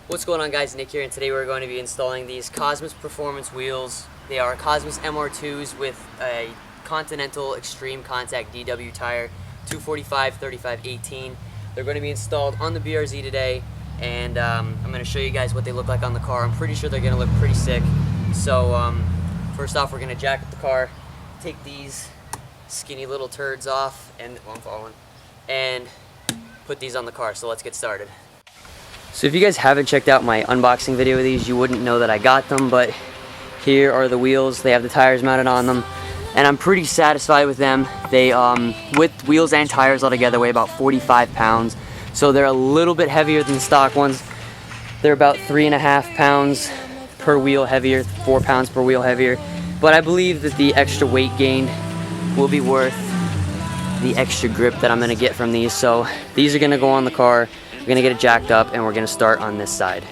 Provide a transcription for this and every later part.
What's going on, guys? Nick here, and today we're going to be installing these Cosmis Performance wheels. They are Cosmis MR2s with a Continental Extreme Contact DW tire, 245/35/18. They're going to be installed on the BRZ today, and I'm going to show you guys what they look like on the car. I'm pretty sure they're going to look pretty sick. So first off, we're going to jack up the car, take these skinny little turds off, and I'm following, and put these on the car. So let's get started. So if you guys haven't checked out my unboxing video of these, you wouldn't know that I got them, but here are the wheels. They have the tires mounted on them, and I'm pretty satisfied with them. They, with wheels and tires altogether, weigh about 45 pounds, so they're a little bit heavier than the stock ones. They're about 3.5 pounds per wheel heavier, 4 pounds per wheel heavier, but I believe that the extra weight gain will be worth the extra grip that I'm going to get from these. So these are going to go on the car. We're gonna get it jacked up, and we're gonna start on this side.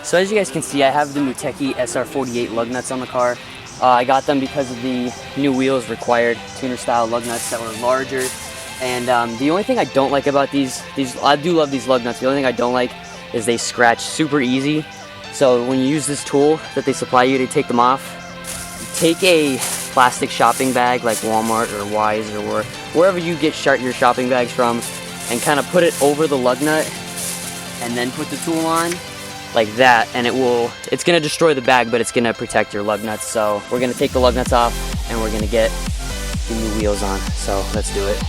So as you guys can see, I have the Muteki SR48 lug nuts on the car. I got them because of the new wheels required tuner style lug nuts that were larger. And the only thing I don't like about these, I do love these lug nuts. The only thing I don't like is they scratch super easy. So when you use this tool that they supply you to take them off, take a plastic shopping bag like Walmart or Wise or wherever you get your shopping bags from, and kind of put it over the lug nut and then put the tool on like that, and it's gonna destroy the bag, but it's gonna protect your lug nuts. So we're gonna take the lug nuts off and we're gonna get the new wheels on. So let's do it.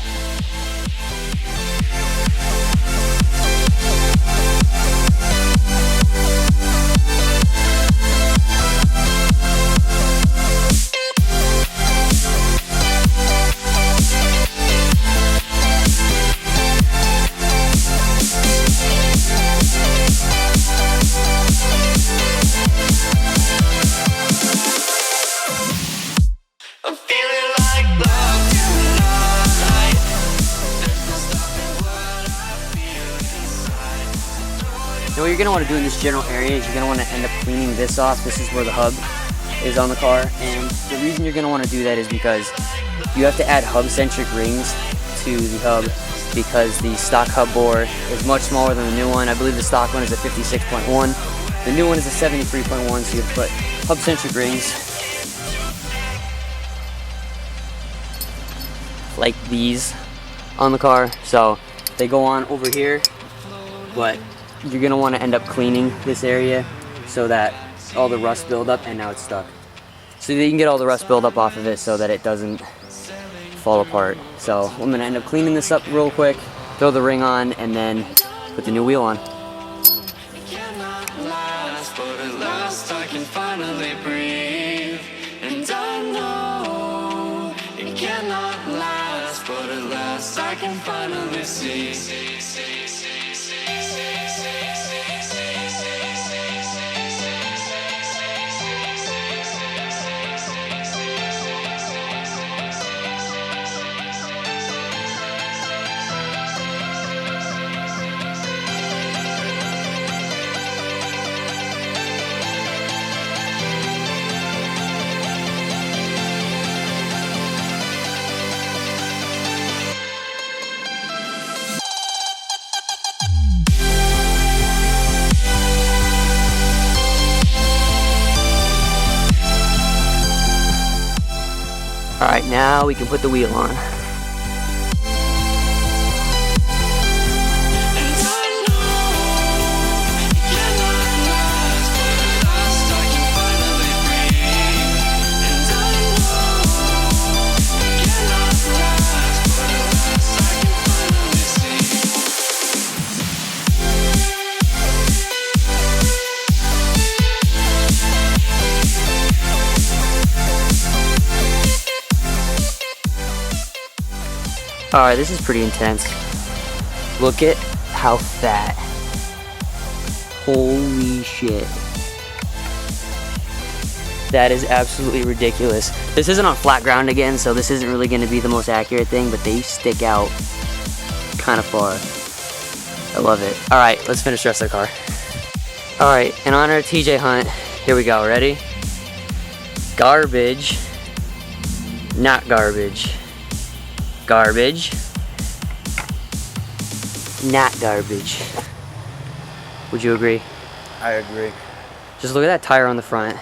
Now what you're going to want to do in this general area is you're going to want to end up cleaning this off. This is where the hub is on the car, and the reason you're going to want to do that is because you have to add hub-centric rings to the hub, because the stock hub bore is much smaller than the new one. I believe the stock one is a 56.1. The new one is a 73.1, so you have to put hub-centric rings like these on the car. So they go on over here, but you're going to want to end up cleaning this area so that all the rust build up, and now it's stuck. So you can get all the rust build up off of it so that it doesn't fall apart. So I'm going to end up cleaning this up real quick, throw the ring on, and then put the new wheel on. I can finally see. Alright, now we can put the wheel on. Alright, this is pretty intense. Look at how fat. Holy shit. That is absolutely ridiculous. This isn't on flat ground again, so this isn't really going to be the most accurate thing, but they stick out kind of far. I love it. Alright, let's finish the rest of the car. Alright, in honor of TJ Hunt, here we go. Ready? Garbage. Not garbage. Garbage. Not garbage. Would you agree? I agree. Just look at that tire on the front.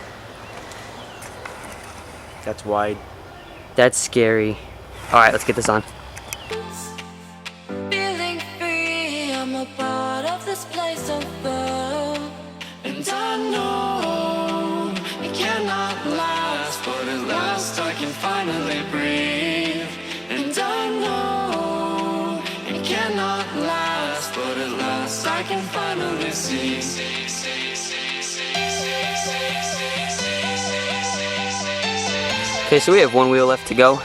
That's wide. That's scary. All right, let's get this on. Feeling free, I'm a part of this place above. And I know it cannot last, but at last I can finally breathe. And I know it cannot last, but at last I can finally see. Okay, so we have one wheel left to go,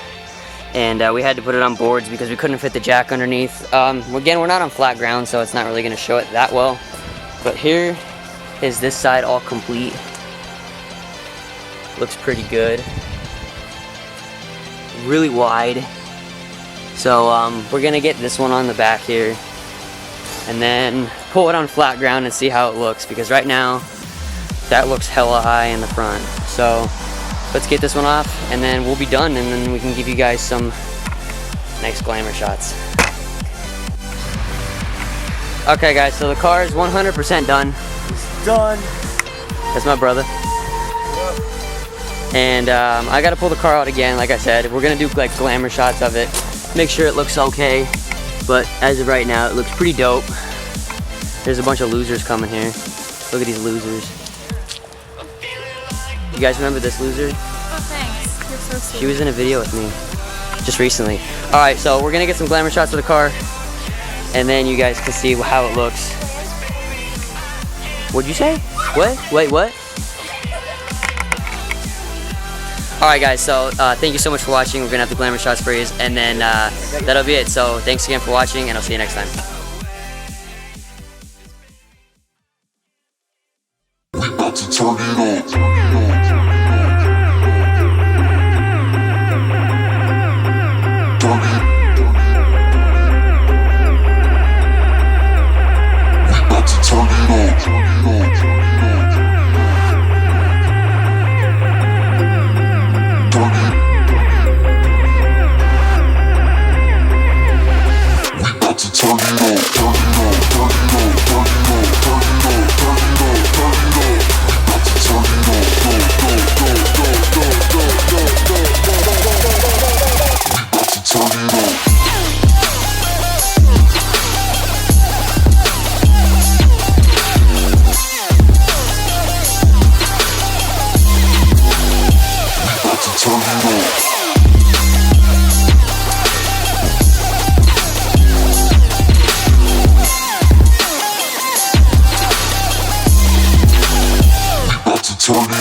and we had to put it on boards because we couldn't fit the jack underneath. Again, we're not on flat ground, so it's not really going to show it that well. But here is this side all complete. Looks pretty good. Really wide. So we're going to get this one on the back here, and then pull it on flat ground and see how it looks, because right now that looks hella high in the front. So let's get this one off, and then we'll be done, and then we can give you guys some nice glamour shots. Okay guys, so the car is 100% done. It's done. That's my brother. And I gotta pull the car out again, like I said. We're gonna do like glamour shots of it, make sure it looks okay. But as of right now, it looks pretty dope. There's a bunch of losers coming here. Look at these losers. You guys remember this loser? Oh, thanks. You're so sweet. She was in a video with me just recently. All right, so we're gonna get some glamour shots of the car, and then you guys can see how it looks. What'd you say? What? Wait, what? All right, guys, so thank you so much for watching. We're gonna have the glamour shots for you, and then that'll be it. So thanks again for watching, and I'll see you next time. About to turn it on. Turn it